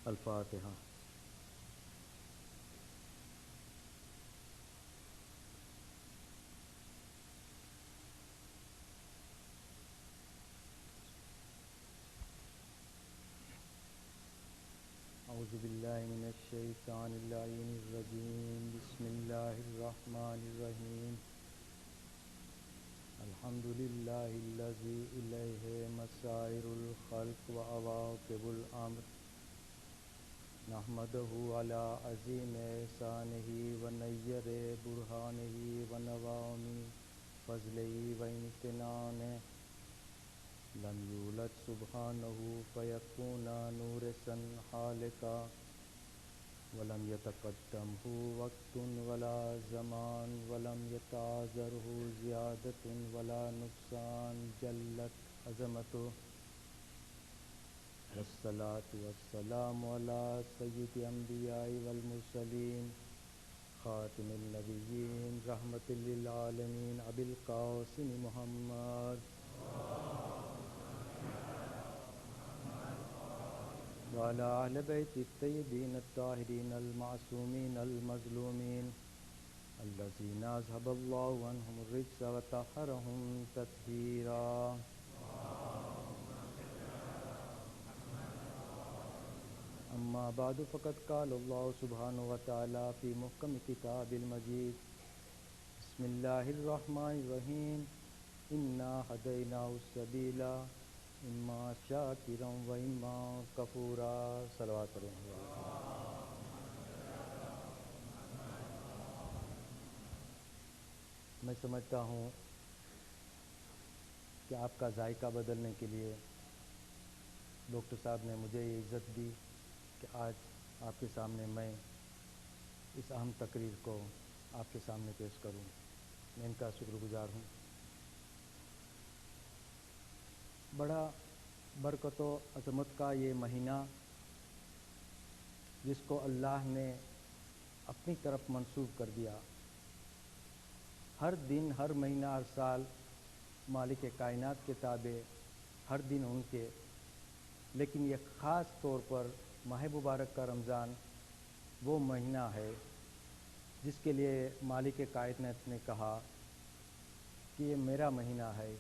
الفاتحہ۔ اعوذ باللہ من الشیطان اللعین الرجیم، بسم اللہ الرحمن الرحیم۔ الحمد للہ الذی الیہ مسائر الخلق و عواقب الامر، نحمدہ علی عظیم احسانہ و نیر برہانہ و نوام فضلہ و امتنانہ، لم یولد سبحانہ فیکون نورسا حالکا، ولم یتقدمہ وقت ولا زمان، ولم یتعاذرہ زیادۃ ولا نقصان، جلت عظمتہ، والصلاة والسلام علی سید الانبیاء والمرسلین، خاتم النبیین، رحمت للعالمین، ابی القاسم محمد وعلی اہل بیت الطیبین الطاہرین المعصومین المظلومین، الذین اذھب اللہ عنہم الرجس وطہرہم تطہیرا۔ اما بعد فقد قال اللہ سبحانہ وتعالی فی محکم کتاب المجید، بسم اللہ الرحمن الرحیم، انا ہدیناہ السبیل اما شاکرا و اما کفورا۔ صلوات پڑھیں۔ میں سمجھتا ہوں کہ آپ کا ذائقہ بدلنے کے لیے ڈاکٹر صاحب نے مجھے یہ عزت دی کہ آج آپ کے سامنے میں اس اہم تقریر کو آپ کے سامنے پیش کروں۔ میں ان کا شکر گزار ہوں۔ بڑا برکت و عظمت کا یہ مہینہ جس کو اللہ نے اپنی طرف منسوب کر دیا، ہر دن، ہر مہینہ، ہر سال مالک کائنات کے تابع، ہر دن ان کے، لیکن یہ خاص طور پر ماہ مبارک کا رمضان وہ مہینہ ہے جس کے لیے مالک کائنات نے کہا کہ یہ میرا مہینہ ہے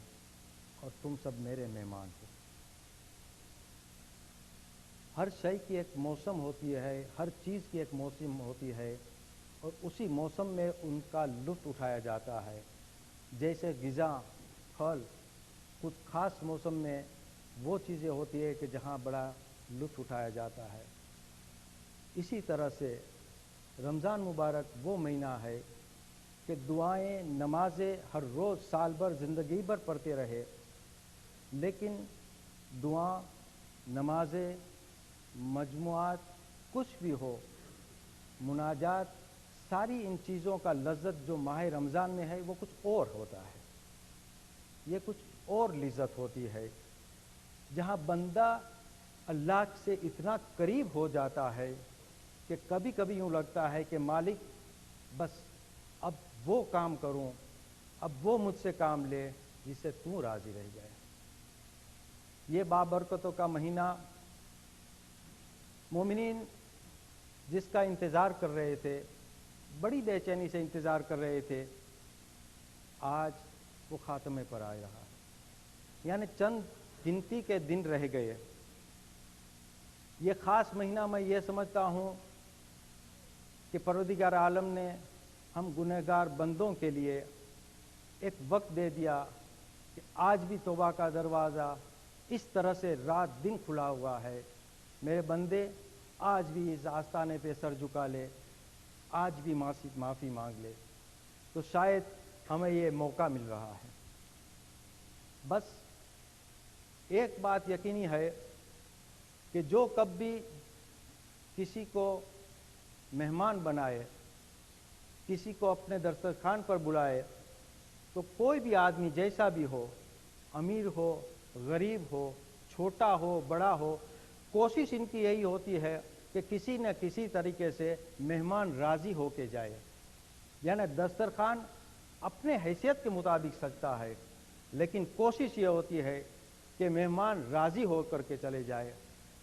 اور تم سب میرے مہمان ہو۔ ہر شے کی ایک موسم ہوتی ہے، ہر چیز کی ایک موسم ہوتی ہے، اور اسی موسم میں ان کا لطف اٹھایا جاتا ہے۔ جیسے غذا، پھل، کچھ خاص موسم میں وہ چیزیں ہوتی ہے کہ جہاں بڑا لطف اٹھایا جاتا ہے، اسی طرح سے رمضان مبارک وہ مہینہ ہے کہ دعائیں، نمازیں ہر روز سال بھر، زندگی بھر پڑھتے رہے، لیکن دعا، نمازیں، مجموعات، کچھ بھی ہو، مناجات، ساری ان چیزوں کا لذت جو ماہ رمضان میں ہے وہ کچھ اور ہوتا ہے۔ یہ کچھ اور لذت ہوتی ہے جہاں بندہ اللہ سے اتنا قریب ہو جاتا ہے کہ کبھی کبھی یوں لگتا ہے کہ مالک بس اب وہ کام کروں، اب وہ مجھ سے کام لے جس سے تو راضی رہ جائے۔ یہ بابرکتوں کا مہینہ مومنین جس کا انتظار کر رہے تھے، بڑی بے چینی سے انتظار کر رہے تھے، آج وہ خاتمے پر آ رہا ہے، یعنی چند گنتی کے دن رہ گئے۔ یہ خاص مہینہ میں یہ سمجھتا ہوں کہ پروردگار عالم نے ہم گنہگار بندوں کے لیے ایک وقت دے دیا کہ آج بھی توبہ کا دروازہ اس طرح سے رات دن کھلا ہوا ہے، میرے بندے آج بھی اس آستانے پہ سر جھکا لے، آج بھی معافی مانگ لے، تو شاید ہمیں یہ موقع مل رہا ہے۔ بس ایک بات یقینی ہے کہ جو کب بھی کسی کو مہمان بنائے، کسی کو اپنے دسترخوان پر بلائے، تو کوئی بھی آدمی جیسا بھی ہو، امیر ہو، غریب ہو، چھوٹا ہو، بڑا ہو، کوشش ان کی یہی ہوتی ہے کہ کسی نہ کسی طریقے سے مہمان راضی ہو کے جائے، یعنی دسترخوان اپنے حیثیت کے مطابق سجتا ہے، لیکن کوشش یہ ہوتی ہے کہ مہمان راضی ہو کر کے چلے جائے۔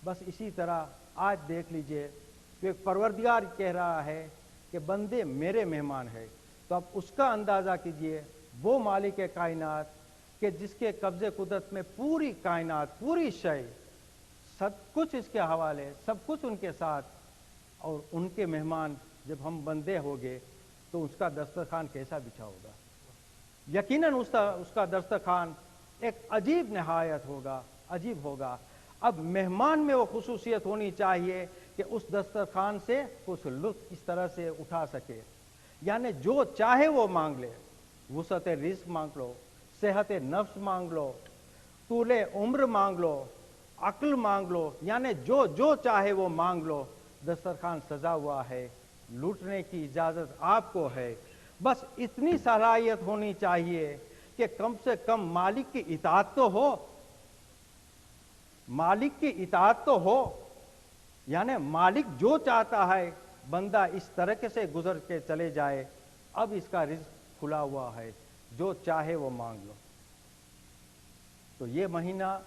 بس اسی طرح آج دیکھ لیجئے کہ پروردگار کہہ رہا ہے کہ بندے میرے مہمان ہیں، تو اب اس کا اندازہ کیجئے، وہ مالک کائنات کہ جس کے قبضے قدرت میں پوری کائنات، پوری شے، سب کچھ اس کے حوالے، سب کچھ ان کے ساتھ، اور ان کے مہمان جب ہم بندے ہوگے تو اس کا دسترخوان کیسا بچھا ہوگا؟ یقیناً اس کا دسترخوان ایک عجیب نہایت ہوگا، عجیب ہوگا۔ اب مہمان میں وہ خصوصیت ہونی چاہیے کہ اس دسترخوان سے کچھ لطف اس طرح سے اٹھا سکے، یعنی جو چاہے وہ مانگ لے، وسعت رزق مانگ لو، صحت نفس مانگ لو، طول عمر مانگ لو، عقل مانگ لو، یعنی جو چاہے وہ مانگ لو، دسترخوان سجا ہوا ہے، لوٹنے کی اجازت آپ کو ہے۔ بس اتنی صلاحیت ہونی چاہیے کہ کم سے کم مالک کی اطاعت تو ہو، مالک کی اطاعت تو ہو، یعنی مالک جو چاہتا ہے بندہ اس طریقے سے گزر کے چلے جائے۔ اب اس کا رزق کھلا ہوا ہے، جو چاہے وہ مانگ لو۔ تو یہ مہینہ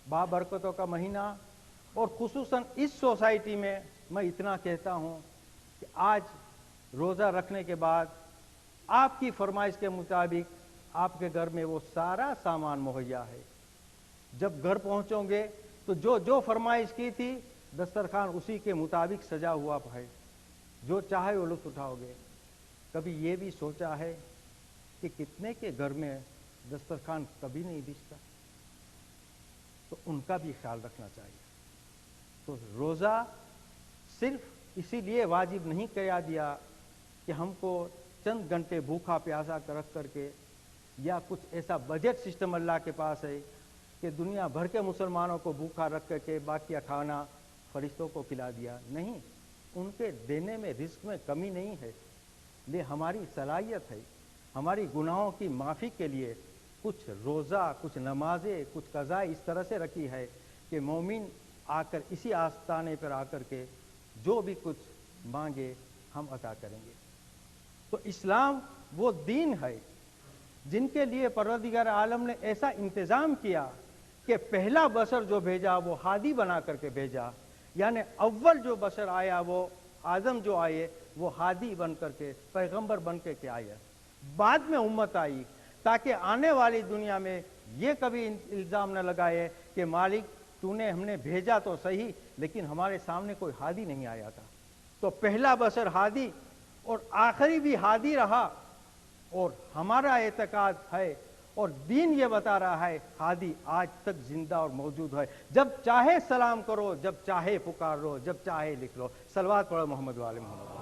بابرکتوں کا مہینہ، اور خصوصاً اس سوسائٹی میں میں اتنا کہتا ہوں کہ آج روزہ رکھنے کے بعد آپ کی فرمائش کے مطابق آپ کے گھر میں وہ سارا سامان مہیا ہے۔ جب گھر پہنچو گے تو جو فرمائش کی تھی دسترخوان اسی کے مطابق سجا ہوا ہے، جو چاہے وہ لطف اٹھاؤ گے۔ کبھی یہ بھی سوچا ہے کہ کتنے کے گھر میں دسترخوان کبھی نہیں بچھتا؟ تو ان کا بھی خیال رکھنا چاہیے۔ تو روزہ صرف اسی لیے واجب نہیں کیا دیا کہ ہم کو چند گھنٹے بھوکا پیاسا رکھ کر کے، یا کچھ ایسا بجٹ سسٹم اللہ کے پاس ہے کہ دنیا بھر کے مسلمانوں کو بھوکا رکھ کر کے باقی کھانا فرشتوں کو کھلا دیا، نہیں، ان کے دینے میں رزق میں کمی نہیں ہے۔ یہ ہماری صلاحیت ہے، ہماری گناہوں کی معافی کے لیے کچھ روزہ، کچھ نمازیں، کچھ قضاء اس طرح سے رکھی ہے کہ مومن آ کر اسی آستانے پر آ کر کے جو بھی کچھ مانگے ہم عطا کریں گے۔ تو اسلام وہ دین ہے جن کے لیے پروردگار عالم نے ایسا انتظام کیا کہ پہلا بشر جو بھیجا وہ ہادی بنا کر کے بھیجا، یعنی اول جو بشر آیا، وہ آدم جو آئے، وہ ہادی بن کر کے، پیغمبر بن کے آیا۔ بعد میں امت آئی تاکہ آنے والی دنیا میں یہ کبھی الزام نہ لگائے کہ مالک تو نے، ہم نے بھیجا تو صحیح لیکن ہمارے سامنے کوئی ہادی نہیں آیا تھا۔ تو پہلا بشر ہادی اور آخری بھی ہادی رہا، اور ہمارا اعتقاد ہے اور دین یہ بتا رہا ہے ہادی آج تک زندہ اور موجود ہے۔ جب چاہے سلام کرو، جب چاہے پکار لو، جب چاہے لکھ لو۔ صلوات پڑھو محمد وآل محمد۔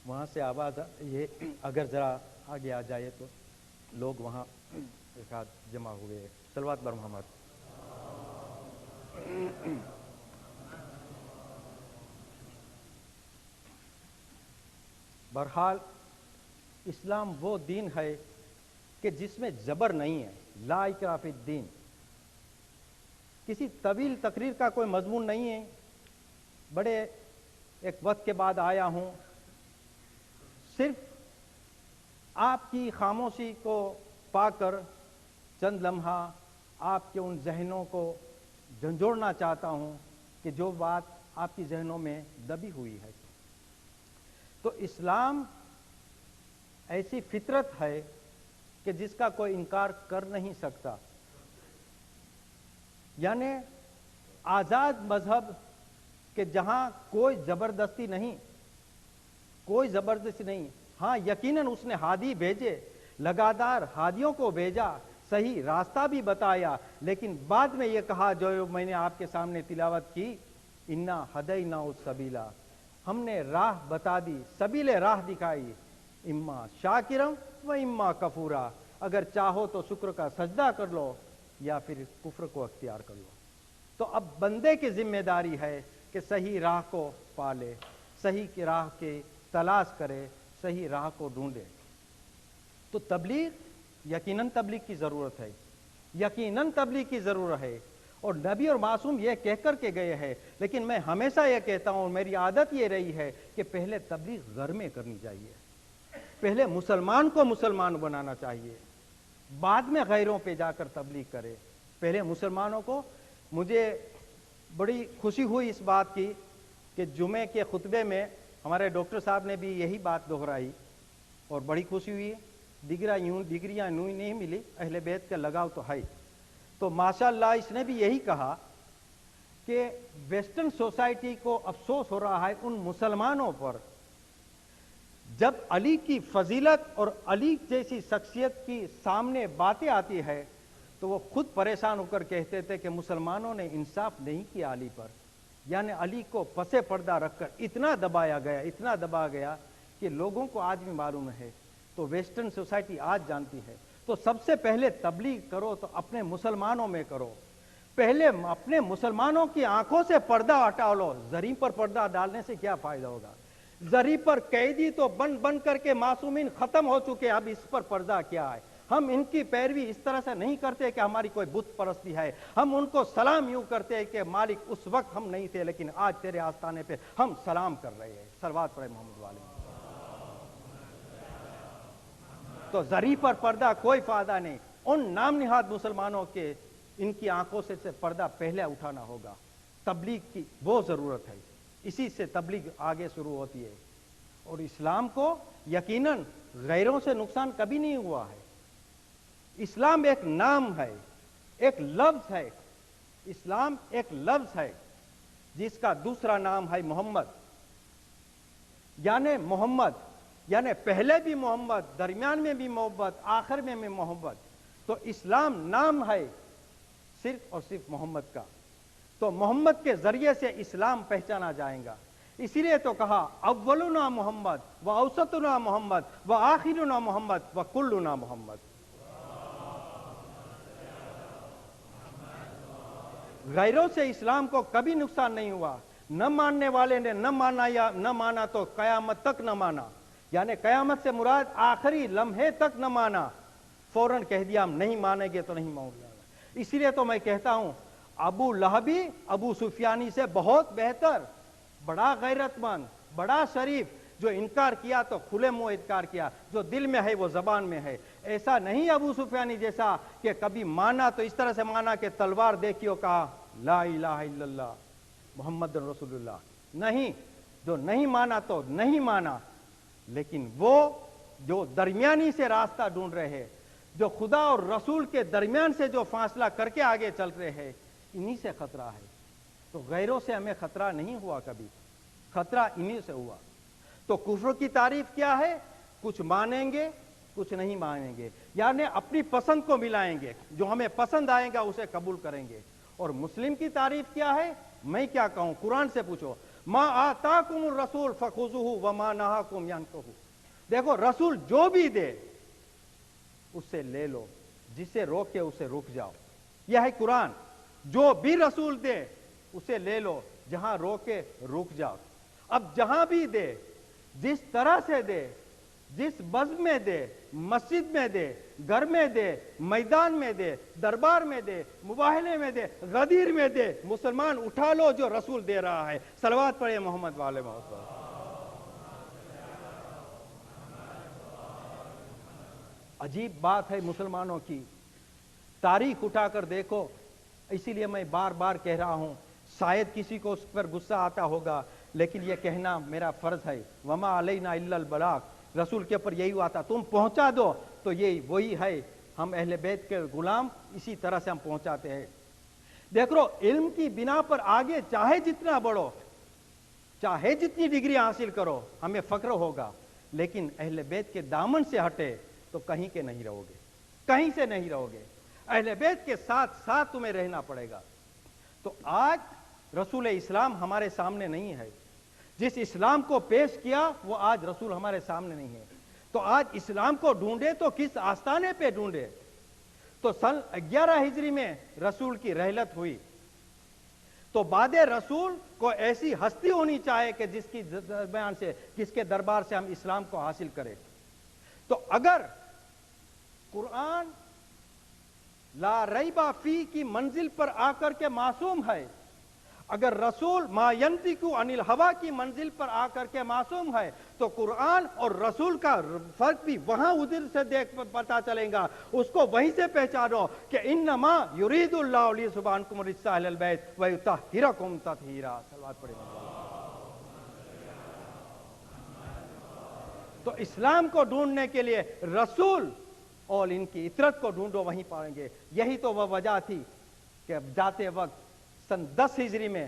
وہاں سے آواز یہ اگر ذرا آگے آ جائے تو لوگ وہاں ایک آدھ جمع ہوئے۔ صلوات بر محمد۔ بہرحال اسلام وہ دین ہے کہ جس میں جبر نہیں ہے، لا اکراہ فی الدین۔ کسی طویل تقریر کا کوئی مضمون نہیں ہے، بڑے ایک وقت کے بعد آیا ہوں، صرف آپ کی خاموشی کو پا کر چند لمحہ آپ کے ان ذہنوں کو جھنجھوڑنا چاہتا ہوں کہ جو بات آپ کی ذہنوں میں دبی ہوئی ہے۔ تو اسلام ایسی فطرت ہے کہ جس کا کوئی انکار کر نہیں سکتا، یعنی آزاد مذہب کہ جہاں کوئی زبردستی نہیں، کوئی زبردستی نہیں۔ ہاں یقیناً اس نے ہادی بھیجے، لگاتار ہادیوں کو بھیجا، صحیح راستہ بھی بتایا، لیکن بعد میں یہ کہا جو میں نے آپ کے سامنے تلاوت کی، انا ہدیناہ السبیلا، ہم نے راہ بتا دی، سبیل راہ دکھائی، اما شاکرم و اما کفورا، اگر چاہو تو شکر کا سجدہ کر لو یا پھر کفر کو اختیار کر لو۔ تو اب بندے کی ذمہ داری ہے کہ صحیح راہ کو پالے، صحیح کی راہ کی تلاش کرے، صحیح راہ کو ڈھونڈے۔ تو تبلیغ یقیناً تبلیغ کی ضرورت ہے، یقیناً تبلیغ کی ضرورت ہے، اور نبی اور معصوم یہ کہہ کر کے گئے ہیں، لیکن میں ہمیشہ یہ کہتا ہوں، میری عادت یہ رہی ہے کہ پہلے تبلیغ گھر میں کرنی چاہیے، پہلے مسلمان کو مسلمان بنانا چاہیے، بعد میں غیروں پہ جا کر تبلیغ کرے، پہلے مسلمانوں کو۔ مجھے بڑی خوشی ہوئی اس بات کی کہ جمعے کے خطبے میں ہمارے ڈاکٹر صاحب نے بھی یہی بات دہرائی، اور بڑی خوشی ہوئی۔ ڈگریاں یوں نہیں ملی، اہل بیت کا لگاؤ تو ہے۔ تو ماشاءاللہ اس نے بھی یہی کہا کہ ویسٹرن سوسائٹی کو افسوس ہو رہا ہے ان مسلمانوں پر، جب علی کی فضیلت اور علی جیسی شخصیت کی سامنے باتیں آتی ہے تو وہ خود پریشان ہو کر کہتے تھے کہ مسلمانوں نے انصاف نہیں کیا علی پر، یعنی علی کو پس پردہ رکھ کر اتنا دبایا گیا، اتنا دبا گیا کہ لوگوں کو آج بھی معلوم ہے، تو ویسٹرن سوسائٹی آج جانتی ہے۔ تو سب سے پہلے تبلیغ کرو تو اپنے مسلمانوں میں کرو، پہلے اپنے مسلمانوں کی آنکھوں سے پردہ ہٹا لو۔ زری پر پردہ ڈالنے سے کیا فائدہ ہوگا؟ زری پر قیدی تو بن کر کے معصومین ختم ہو چکے، اب اس پر پردہ کیا ہے؟ ہم ان کی پیروی اس طرح سے نہیں کرتے کہ ہماری کوئی بت پرستی ہے، ہم ان کو سلام یوں کرتے ہیں کہ مالک اس وقت ہم نہیں تھے لیکن آج تیرے آستانے پہ ہم سلام کر رہے ہیں۔ صلوات پڑھے محمد والے۔ تو زری پر پردہ کوئی فائدہ نہیں، ان نام نہاد مسلمانوں کے ان کی آنکھوں سے پردہ پہلے اٹھانا ہوگا۔ تبلیغ کی وہ ضرورت ہے، اسی سے تبلیغ آگے شروع ہوتی ہے۔ اور اسلام کو یقیناً غیروں سے نقصان کبھی نہیں ہوا ہے۔ اسلام ایک نام ہے، ایک لفظ ہے، اسلام ایک لفظ ہے جس کا دوسرا نام ہے محمد، یعنی محمد، یعنی پہلے بھی محمد، درمیان میں بھی محمد، آخر میں بھی محمد۔ تو اسلام نام ہے صرف اور صرف محمد کا، تو محمد کے ذریعے سے اسلام پہچانا جائے گا۔ اسی لیے تو کہا اولنا محمد و اوسطنا محمد و آخرنا محمد و کلنا محمد۔ غیروں سے اسلام کو کبھی نقصان نہیں ہوا، نہ ماننے والے نے نہ مانا یا نہ مانا تو قیامت تک نہ مانا، یعنی قیامت سے مراد آخری لمحے تک نہ مانا، فوراً کہہ دیا ہم نہیں مانیں گے تو نہیں مانیں گے۔ اسی لیے تو میں کہتا ہوں ابو لہبی ابو سفیانی سے بہت بہتر، بڑا غیرت مند، بڑا شریف، جو انکار کیا تو کھلے منہ انکار کیا، جو دل میں ہے وہ زبان میں ہے۔ ایسا نہیں ابو سفیانی جیسا کہ کبھی مانا تو اس طرح سے مانا کہ تلوار دیکھیو کہا لا الہ الا اللہ محمد رسول اللہ، نہیں، جو نہیں مانا تو نہیں مانا، لیکن وہ جو درمیانی سے راستہ ڈھونڈ رہے ہیں، جو خدا اور رسول کے درمیان سے جو فاصلہ کر کے آگے چل رہے ہیں، انہی سے خطرہ ہے۔ تو غیروں سے ہمیں خطرہ نہیں ہوا، کبھی خطرہ انہی سے ہوا۔ تو کفر کی تعریف کیا ہے؟ کچھ مانیں گے کچھ نہیں مانیں گے، یعنی اپنی پسند کو ملائیں گے، جو ہمیں پسند آئے گا اسے قبول کریں گے۔ اور مسلم کی تعریف کیا ہے؟ میں کیا کہوں، قرآن سے پوچھو، ما آتاکم الرسول فخذوہ وما نہاکم عنہ۔ دیکھو رسول جو بھی دے اس سے لے لو، جسے روکے اسے رک جاؤ، یہ ہے قرآن۔ جو بھی رسول دے اسے لے لو، جہاں روکے رک جاؤ۔ اب جہاں بھی دے، جس طرح سے دے، جس بزم میں دے، مسجد میں دے، گھر میں دے، میدان میں دے، دربار میں دے، مباہلے میں دے، غدیر میں دے، مسلمان اٹھا لو جو رسول دے رہا ہے۔ صلوات پڑھے محمد والے محمد۔ عجیب بات ہے مسلمانوں کی، تاریخ اٹھا کر دیکھو۔ اسی لیے میں بار بار کہہ رہا ہوں، شاید کسی کو اس پر غصہ آتا ہوگا، لیکن یہ کہنا میرا فرض ہے، وما علینا الا البلاغ، رسول کے اوپر یہی ہوا تھا، تم پہنچا دو، تو یہ وہی ہے، ہم اہل بیت کے غلام اسی طرح سے ہم پہنچاتے ہیں۔ دیکھو علم کی بنا پر آگے چاہے جتنا بڑھو، چاہے جتنی ڈگری حاصل کرو، ہمیں فخر ہوگا، لیکن اہل بیت کے دامن سے ہٹے تو کہیں کے نہیں رہو گے، کہیں سے نہیں رہو گے، اہل بیت کے ساتھ ساتھ تمہیں رہنا پڑے گا۔ تو آج رسول اسلام ہمارے سامنے نہیں ہے، جس اسلام کو پیش کیا وہ آج رسول ہمارے سامنے نہیں ہے۔ تو آج اسلام کو ڈھونڈے تو کس آستانے پہ ڈھونڈے؟ تو سن 11 ہجری میں رسول کی رحلت ہوئی، تو بعد رسول کو ایسی ہستی ہونی چاہے کہ جس کی درمیان سے، جس کے دربار سے ہم اسلام کو حاصل کریں۔ تو اگر قرآن لا ریبہ فی کی منزل پر آ کر کے معصوم ہے، اگر رسول ما ینطق عن الہویٰ کی منزل پر آ کر کے معصوم ہے تو قرآن اور رسول کا فرق بھی وہاں ادھر سے دیکھ پتا چلے گا، اس کو وہیں سے پہچانو کہ انما یرید اللہ لیذھب عنکم الرجس اہل البیت ویطہرکم تطہیرا۔ صلوات پڑھیں۔ تو اسلام کو ڈھونڈنے کے لیے رسول اور ان کی اطرت کو ڈھونڈو، وہیں پائیں گے۔ یہی تو وہ وجہ تھی کہ جاتے وقت سن 10 ہجری میں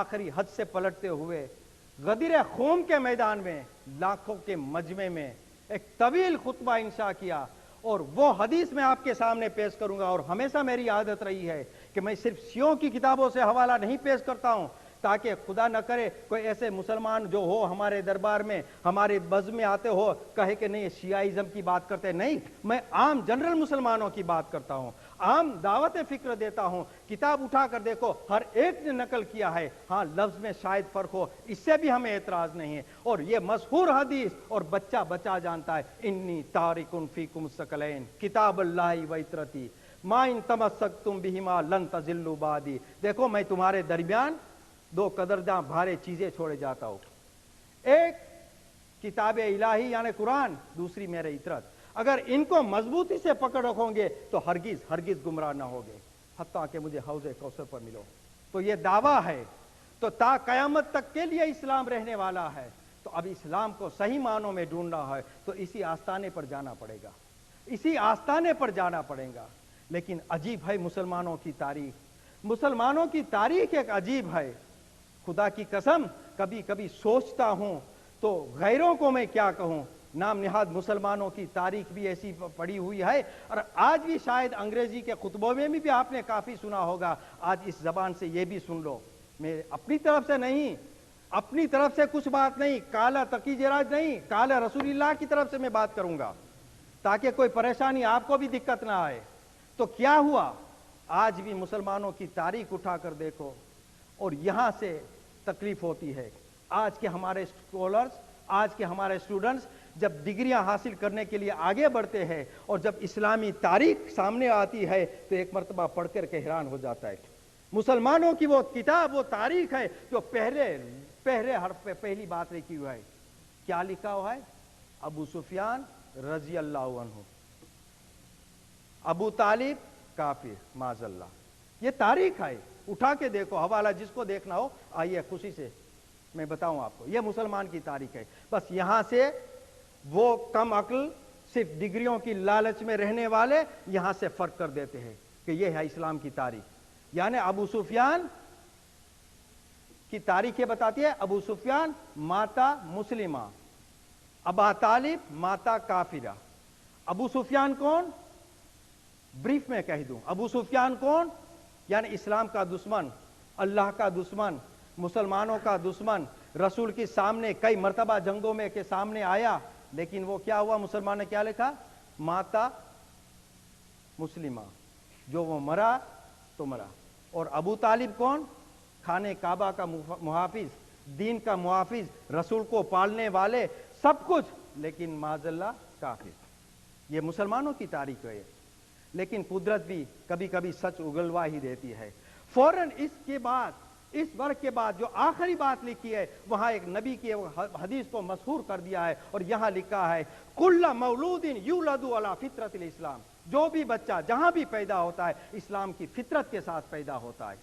آخری حج سے پلٹتے ہوئے غدیر خوم کے میدان میں لاکھوں کے مجمع میں ایک طویل خطبہ انشاء کیا، اور وہ حدیث میں آپ کے سامنے پیش کروں گا۔ اور ہمیشہ میری عادت رہی ہے کہ میں صرف شیعوں کی کتابوں سے حوالہ نہیں پیش کرتا ہوں، تاکہ خدا نہ کرے کوئی ایسے مسلمان جو ہو ہمارے دربار میں ہمارے بزم میں آتے ہو کہے کہ نہیں شیعائزم کی بات کرتے، نہیں، میں عام جنرل مسلمانوں کی بات کرتا ہوں، عام دعوت فکر دیتا ہوں۔ کتاب اٹھا کر دیکھو، ہر ایک نے نقل کیا ہے، ہاں لفظ میں شاید فرق ہو، اس سے بھی ہمیں اعتراض نہیں ہے۔ اور یہ مشہور حدیث اور بچہ بچہ جانتا ہے، انی تارک فیکم الثقلین کتاب اللہ و عطرتی ما ان تمسکتم بہما لن تضلوا بعدی۔ دیکھو میں تمہارے درمیان دو قدرداں بھارے چیزیں چھوڑے جاتا ہوں، ایک کتاب الہی یعنی قرآن، دوسری میرے عطرت۔ اگر ان کو مضبوطی سے پکڑ رکھو گے تو ہرگز ہرگز گمراہ نہ ہوگے، حتیٰ کہ مجھے حوض کوثر پر ملو۔ تو یہ دعویٰ ہے، تو تا قیامت تک کے لیے اسلام رہنے والا ہے۔ تو اب اسلام کو صحیح معنوں میں ڈھونڈنا ہے تو اسی آستانے پر جانا پڑے گا، اسی آستانے پر جانا پڑے گا۔ لیکن عجیب ہے مسلمانوں کی تاریخ، مسلمانوں کی تاریخ ایک عجیب ہے۔ خدا کی قسم کبھی کبھی سوچتا ہوں تو غیروں کو میں کیا کہوں، نام نہاد مسلمانوں کی تاریخ بھی ایسی پڑی ہوئی ہے، اور آج بھی شاید انگریزی کے خطبوں میں بھی آپ نے کافی سنا ہوگا، آج اس زبان سے یہ بھی سن لو۔ میں اپنی طرف سے نہیں، اپنی طرف سے کچھ بات نہیں، کالا تقی جراج نہیں، کالا رسول اللہ کی طرف سے میں بات کروں گا، تاکہ کوئی پریشانی آپ کو بھی دقت نہ آئے۔ تو کیا ہوا، آج بھی مسلمانوں کی تاریخ اٹھا کر دیکھو، اور یہاں سے تکلیف ہوتی ہے۔ آج کے ہمارے اسکالرز، آج کے ہمارے اسٹوڈنٹس جب ڈگریاں حاصل کرنے کے لیے آگے بڑھتے ہیں اور جب اسلامی تاریخ سامنے آتی ہے تو ایک مرتبہ پڑھ کر کے حیران ہو جاتا ہے۔ مسلمانوں کی وہ کتاب، وہ تاریخ ہے جو پہلے حرف پہ پہلی بات لکھی ہوئی ہے، کیا لکھا ہوا ہے؟ ابو سفیان رضی اللہ عنہ، ابو طالب کافر معاذ اللہ۔ یہ تاریخ ہے، اٹھا کے دیکھو، حوالہ جس کو دیکھنا ہو آئیے خوشی سے میں بتاؤں آپ کو، یہ مسلمان کی تاریخ ہے۔ بس یہاں سے وہ کم عقل صرف ڈگریوں کی لالچ میں رہنے والے یہاں سے فرق کر دیتے ہیں کہ یہ ہے اسلام کی تاریخ۔ یعنی ابو سفیان کی تاریخ یہ بتاتی ہے، ابو سفیان ماتا مسلمہ، ابا طالب ماتا کافرہ۔ ابو سفیان کون؟ بریف میں کہہ دوں، ابو سفیان کون؟ یعنی اسلام کا دشمن، اللہ کا دشمن، مسلمانوں کا دشمن، رسول کے سامنے کئی مرتبہ جنگوں میں کے سامنے آیا، لیکن وہ کیا ہوا، مسلمان نے کیا لکھا؟ ماتا مسلمہ، جو وہ مرا تو مرا۔ اور ابو طالب کون؟ خانہ کعبہ کا محافظ، دین کا محافظ، رسول کو پالنے والے، سب کچھ، لیکن معاذ اللہ کافر۔ یہ مسلمانوں کی تاریخ ہے۔ لیکن قدرت بھی کبھی کبھی سچ اگلوا ہی دیتی ہے۔ فوراً اس کے بعد، اس ورق کے بعد جو آخری بات لکھی ہے، وہاں ایک نبی کی حدیث کو مشہور کر دیا ہے، اور یہاں لکھا ہے کل مولود یولد علی فطرت الاسلام، جو بھی بچہ جہاں بھی پیدا ہوتا ہے اسلام کی فطرت کے ساتھ پیدا ہوتا ہے۔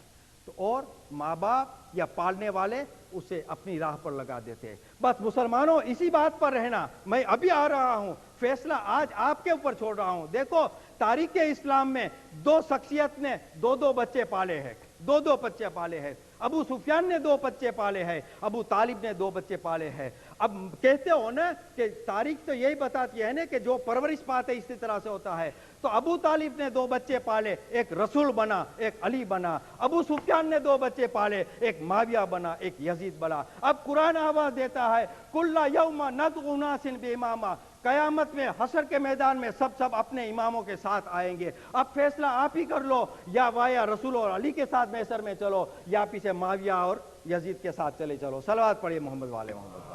تو اور ماں باپ یا پالنے والے اسے اپنی راہ پر لگا دیتے ہیں۔ بس مسلمانوں اسی بات پر رہنا، میں ابھی آ رہا ہوں، فیصلہ آج آپ کے اوپر چھوڑ رہا ہوں۔ دیکھو تاریخ اسلام میں دو شخصیت نے دو بچے پالے ہیں، دو بچے پالے ہیں۔ ابو سفیان نے 2 بچے پالے ہیں، ابو طالب نے 2 بچے پالے ہیں۔ اب کہتے ہو نا کہ تاریخ تو یہی بتاتی ہے نا کہ جو پرورش پاتے اسی طرح سے ہوتا ہے۔ تو ابو طالب نے 2 بچے پالے، ایک رسول بنا، ایک علی بنا۔ ابو سفیان نے 2 بچے پالے، ایک معاویہ بنا، ایک یزید بنا۔ اب قرآن آواز دیتا ہے کل یوم ندعو اناس بامامہ، قیامت میں حشر کے میدان میں سب اپنے اماموں کے ساتھ آئیں گے۔ اب فیصلہ آپ ہی کر لو، یا وایا رسول اور علی کے ساتھ محشر میں چلو، یا پیچھے معاویہ اور یزید کے ساتھ چلے چلو۔ صلوات پڑھیے محمد والے محمد۔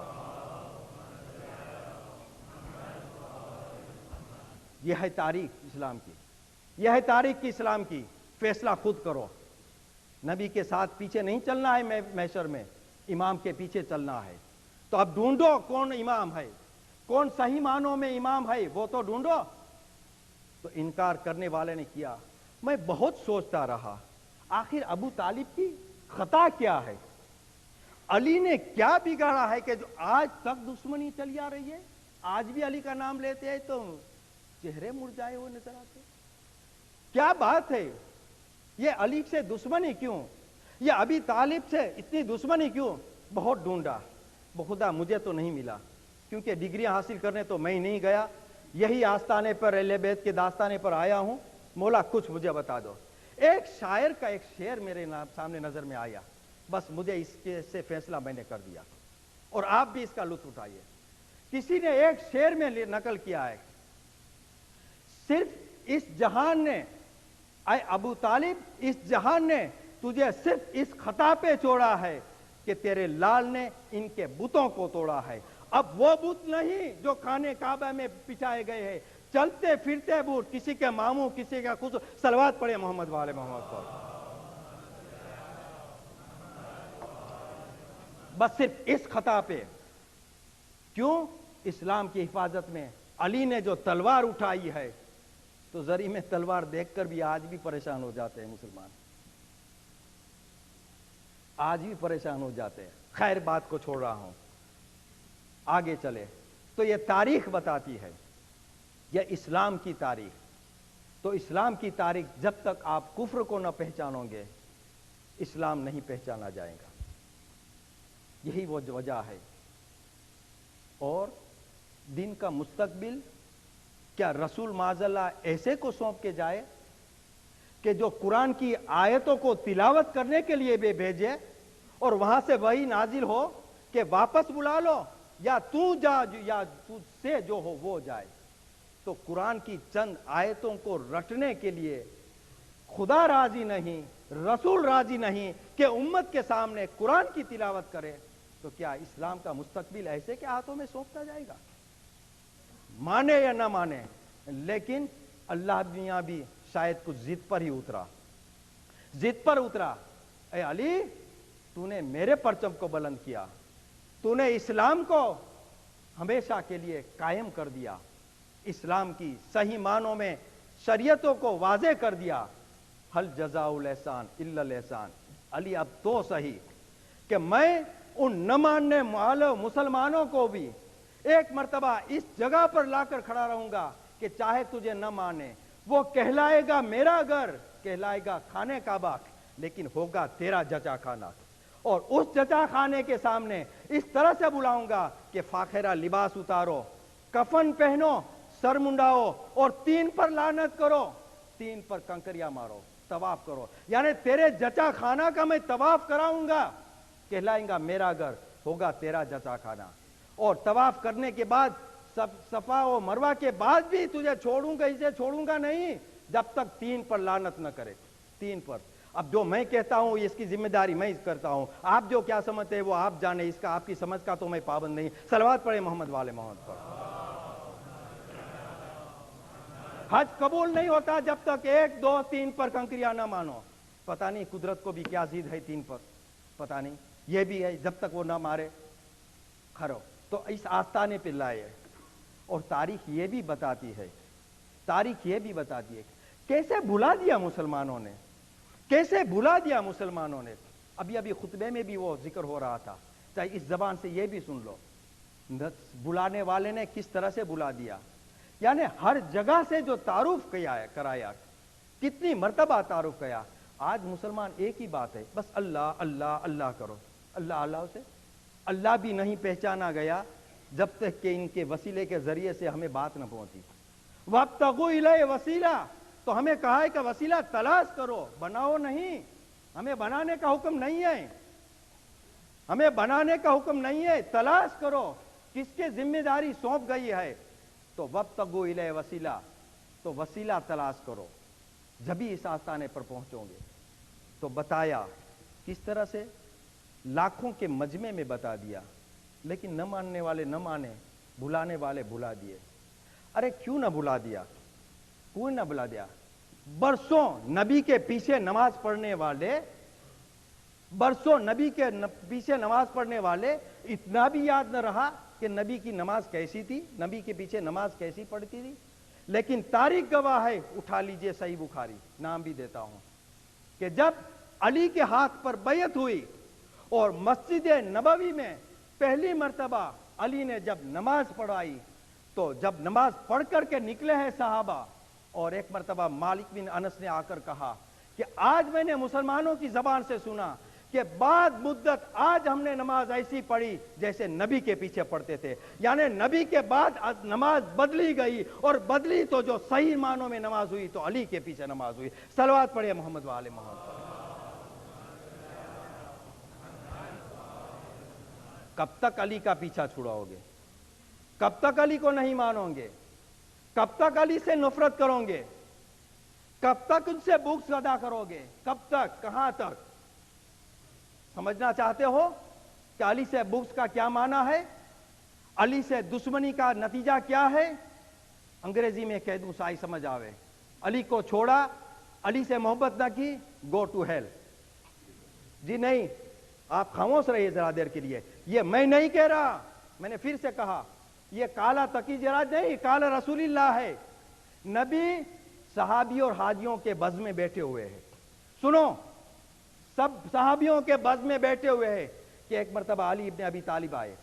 یہ ہے تاریخ اسلام کی، یہ ہے تاریخ کی اسلام کی. فیصلہ خود کرو. نبی کے ساتھ پیچھے نہیں چلنا ہے محشر میں، امام کے پیچھے چلنا ہے. تو اب ڈھونڈو کون امام ہے، کون صحیح معنوں میں امام ہے، وہ تو ڈھونڈو. تو انکار کرنے والے نے کیا. میں بہت سوچتا رہا آخر ابو طالب کی خطا کیا ہے، علی نے کیا بگاڑا ہے کہ جو آج تک دشمنی چلی آ رہی ہے. آج بھی علی کا نام لیتے ہیں تو چہرے مرجھائے ہوئے نظر آتے. کیا بات ہے، یہ علی سے دشمنی کیوں، یہ ابی طالب سے اتنی دشمنی کیوں؟ بہت ڈھونڈا، بخدا مجھے تو نہیں ملا، کیونکہ ڈگریاں حاصل کرنے تو میں نہیں گیا، یہی آستانے پر اہل بیت کے داستانے پر آیا ہوں. مولا کچھ مجھے بتا دو. ایک شاعر کا ایک شعر میرے سامنے نظر میں آیا، بس مجھے اس کے سے فیصلہ میں نے کر دیا، اور آپ بھی اس کا لطف اٹھائیے. کسی نے ایک شعر میں نقل کیا ہے، صرف اس جہان نے، اے ابو طالب اس جہان نے تجھے صرف اس خطا پہ چھوڑا ہے کہ تیرے لال نے ان کے بتوں کو توڑا ہے. اب وہ بت نہیں جو خانہ کعبہ میں بچھائے گئے ہیں، چلتے پھرتے بت، کسی کے ماموں کسی کا کچھ. صلوات پڑھے محمد والے محمد پر. بس صرف اس خطا پہ. کیوں؟ اسلام کی حفاظت میں علی نے جو تلوار اٹھائی ہے، تو زری میں تلوار دیکھ کر بھی آج بھی پریشان ہو جاتے ہیں مسلمان، آج بھی پریشان ہو جاتے ہیں. خیر بات کو چھوڑ رہا ہوں، آگے چلے. تو یہ تاریخ بتاتی ہے، یہ اسلام کی تاریخ. تو اسلام کی تاریخ جب تک آپ کفر کو نہ پہچانو گے، اسلام نہیں پہچانا جائے گا. یہی وہ وجہ ہے. اور دین کا مستقبل کیا رسول معاذ اللہ ایسے کو سونپ کے جائے کہ جو قرآن کی آیتوں کو تلاوت کرنے کے لیے بھی بھیجے، اور وہاں سے وہی نازل ہو کہ واپس بلا لو، یا تو جا یا تجھ سے جو ہو وہ جائے. تو قرآن کی چند آیتوں کو رٹنے کے لیے خدا راضی نہیں، رسول راضی نہیں کہ امت کے سامنے قرآن کی تلاوت کرے. تو کیا اسلام کا مستقبل ایسے کے ہاتھوں میں سونپتا جائے گا؟ مانے یا نہ مانے، لیکن اللہ میاں بھی شاید کچھ ضد پر ہی اترا، ضد پر اترا. اے علی، تو نے میرے پرچم کو بلند کیا، تو نے اسلام کو ہمیشہ کے لیے قائم کر دیا، اسلام کی صحیح معنوں میں شریعتوں کو واضح کر دیا. حل جزاء الاحسان الا الاحسان. علی اب تو صحیح کہ میں ان نہ ماننے والے مسلمانوں کو بھی ایک مرتبہ اس جگہ پر لا کر کھڑا رہوں گا کہ چاہے تجھے نہ مانے، وہ کہلائے گا میرا گھر، کہلائے گا خانہ کعبہ، لیکن ہوگا تیرا جچا خانہ. اور اس جچا خانے کے سامنے اس طرح سے بلاؤں گا کہ فاخرہ لباس اتارو، کفن پہنو، سر منڈاؤ، اور 3 پر لعنت کرو، 3 پر کنکریاں مارو، طواف کرو. یعنی تیرے جچا خانہ کا میں طواف کراؤں گا، کہلائیں گا میرا گھر، ہوگا تیرا جچا خانہ. اور طواف کرنے کے بعد صفا و مروہ کے بعد بھی تجھے چھوڑوں گا، اسے چھوڑوں گا نہیں جب تک 3 پر لعنت نہ کرے. 3 پر. اب جو میں کہتا ہوں اس کی ذمہ داری میں کرتا ہوں، آپ جو کیا سمجھتے ہیں وہ آپ جانے، اس کا آپ کی سمجھ کا تو میں پابند نہیں. صلوات پڑھے محمد والے محمد پر. حج قبول نہیں ہوتا جب تک 1 2 3 پر کنکریاں نہ مانو. پتہ نہیں قدرت کو بھی کیا ضد ہے 3 پر، پتہ نہیں یہ بھی ہے، جب تک وہ نہ مارے کھڑو. تو اس آستانے پہ لائے. اور تاریخ یہ بھی بتاتی ہے، تاریخ یہ بھی بتاتی ہے کیسے بھلا دیا مسلمانوں نے، کیسے بھلا دیا مسلمانوں نے. ابھی خطبے میں بھی وہ ذکر ہو رہا تھا، چاہے اس زبان سے یہ بھی سن لو، بلانے والے نے کس طرح سے بلا دیا. یعنی ہر جگہ سے جو تعارف کرایا، کتنی مرتبہ تعارف کیا. آج مسلمان ایک ہی بات ہے، بس اللہ اللہ اللہ کرو. اللہ اللہ سے اللہ بھی نہیں پہچانا گیا جب تک کہ ان کے وسیلے کے ذریعے سے ہمیں بات نہ پہنچی. وَابْتَغُوا إِلَيْهِ وَسِيلَةً، تو ہمیں کہا ہے کہ وسیلہ تلاش کرو، بناؤ نہیں. ہمیں بنانے کا حکم نہیں ہے، ہمیں بنانے کا حکم نہیں ہے، تلاش کرو کس کے ذمہ داری سونپ گئی ہے. تو وَابْتَغُوا إِلَيْهِ وَسِيلَةً، تو وسیلہ تلاش کرو، جبھی اس آستانے پر پہنچو گے. تو بتایا کس طرح سے، لاکھوں کے مجمع میں بتا دیا، لیکن نہ ماننے والے نہ مانے، بھلانے والے بھلا دیے. ارے کیوں نہ بھلا دیا؟ کوئی نہ بلا دیا. برسوں نبی کے پیچھے نماز پڑھنے والے اتنا بھی یاد نہ رہا کہ نبی کی نماز کیسی تھی, نبی کے پیچھے نماز کیسی پڑھتی تھی. لیکن تاریخ گواہ ہے, اٹھا لیجئے صحیح بخاری, نام بھی دیتا ہوں, کہ جب علی کے ہاتھ پر بیعت ہوئی اور مسجد نبوی میں پہلی مرتبہ علی نے جب نماز پڑھائی, تو جب نماز پڑھ کر کے نکلے ہیں صحابہ, اور ایک مرتبہ مالک بن انس نے آ کر کہا کہ آج میں نے مسلمانوں کی زبان سے سنا کہ بعد مدت آج ہم نے نماز ایسی پڑھی جیسے نبی کے پیچھے پڑھتے تھے. یعنی نبی کے بعد نماز بدلی گئی, اور بدلی تو جو صحیح معنوں میں نماز ہوئی تو علی کے پیچھے نماز ہوئی. صلوات پڑھیے محمد و آل محمد. کب تک علی کا پیچھا چھڑاؤ گے؟ کب تک علی کو نہیں مانو گے؟ کب تک علی سے نفرت کرو گے؟ کب تک ان سے بغض ادا کرو گے؟ کب تک؟ کہاں تک؟ سمجھنا چاہتے ہو کہ علی سے بغض کا کیا معنی ہے؟ علی سے دشمنی کا نتیجہ کیا ہے؟ انگریزی میں کہہ دوں سائی سمجھ آوے, علی کو چھوڑا, علی سے محبت نہ کی, گو ٹو ہیل. جی نہیں, آپ خاموش رہیے ذرا دیر کے لیے. یہ میں نہیں کہہ رہا, میں نے پھر سے کہا, یہ کالا تقی جراج نہیں, کالا رسول اللہ ہے. نبی صحابی اور حاجیوں کے بز میں بیٹھے ہوئے ہیں. سنو, سب صحابیوں کے بز میں بیٹھے ہوئے ہیں کہ ایک مرتبہ علی ابن ابی طالب آئے.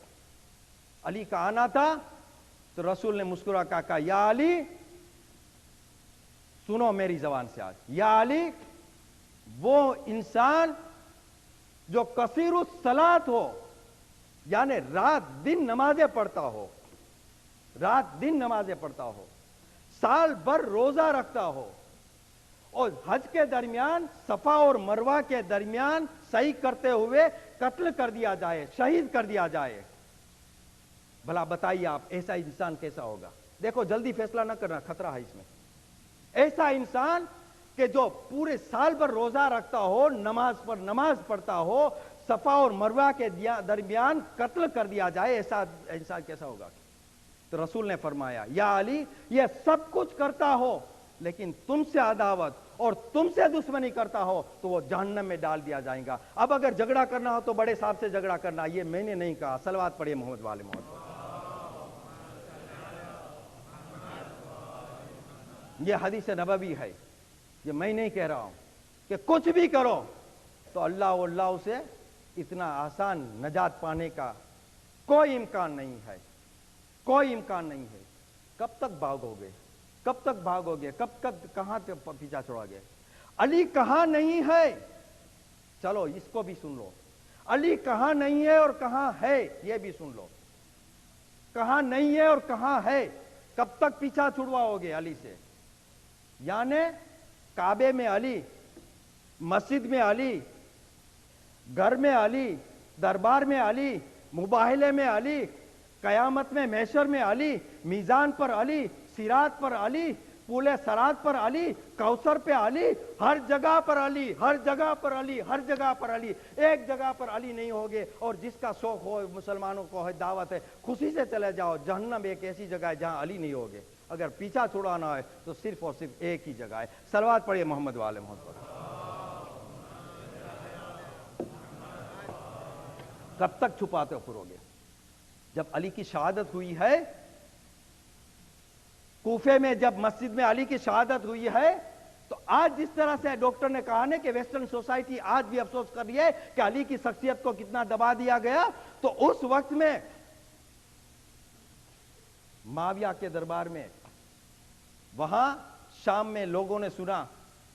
علی کا آنا تھا تو رسول نے مسکرا کہا, یا علی, سنو میری زبان سے آج, یا علی, وہ انسان جو کثیر الصلاۃ ہو, یعنی رات دن نمازیں پڑھتا ہو, رات دن نمازیں پڑھتا ہو, سال بھر روزہ رکھتا ہو, اور حج کے درمیان صفا اور مروہ کے درمیان صحیح کرتے ہوئے قتل کر دیا جائے, شہید کر دیا جائے, بھلا بتائیے آپ ایسا انسان کیسا ہوگا؟ دیکھو جلدی فیصلہ نہ کرنا, خطرہ ہے اس میں. ایسا انسان کہ جو پورے سال بھر روزہ رکھتا ہو, نماز پر نماز پڑھتا ہو, صفا اور مروہ کے درمیان قتل کر دیا جائے, ایسا انسان کیسا ہوگا؟ تو رسول نے فرمایا, یا علی, یہ سب کچھ کرتا ہو لیکن تم سے عداوت اور تم سے دشمنی کرتا ہو تو وہ جہنم میں ڈال دیا جائے گا. اب اگر جھگڑا کرنا ہو تو بڑے صاحب سے جھگڑا کرنا, یہ میں نے نہیں کہا. صلوات پڑھیے محمد والے محمد. یہ حدیث نبوی ہے, یہ میں نہیں کہہ رہا ہوں کہ کچھ بھی کرو تو اللہ سے اتنا آسان نجات پانے کا کوئی امکان نہیں ہے, کوئی امکان نہیں ہے. کب تک بھاگو گے؟ کب تک بھاگو گے؟ کب تک کہاں پیچھا چھوڑا گے؟ علی کہاں نہیں ہے؟ چلو اس کو بھی سن لو. علی کہاں نہیں ہے اور کہاں ہے یہ بھی سن لو. کہاں نہیں ہے اور کہاں ہے؟ کب تک پیچھا چھڑواؤ گے علی سے؟ یعنی کعبے میں علی, مسجد میں علی, گھر میں علی, دربار میں علی, مباہلے میں علی, قیامت میں محشر میں علی, میزان پر علی, صراط پر علی, پولے صراط پر علی, کوثر پہ علی, ہر جگہ پر علی, ہر جگہ پر علی, ہر جگہ پر علی. ایک جگہ پر علی نہیں ہوگے. اور جس کا شوق ہو, مسلمانوں کو ہے دعوت ہے, خوشی سے چلے جاؤ. جہنم ایک ایسی جگہ ہے جہاں علی نہیں ہوگے. اگر پیچھا چھڑانا ہے تو صرف اور صرف ایک ہی جگہ ہے. صلوات پڑھیے محمد والے محمد. کب تک چھپاتے پھرو گے؟ جب علی کی شہادت ہوئی ہے, کوفے میں جب مسجد میں علی کی شہادت ہوئی ہے, تو آج جس طرح سے ڈاکٹر نے کہا نا کہ ویسٹرن سوسائٹی آج بھی افسوس کر رہی ہے کہ علی کی شخصیت کو کتنا دبا دیا گیا, تو اس وقت میں معاویہ کے دربار میں, وہاں شام میں لوگوں نے سنا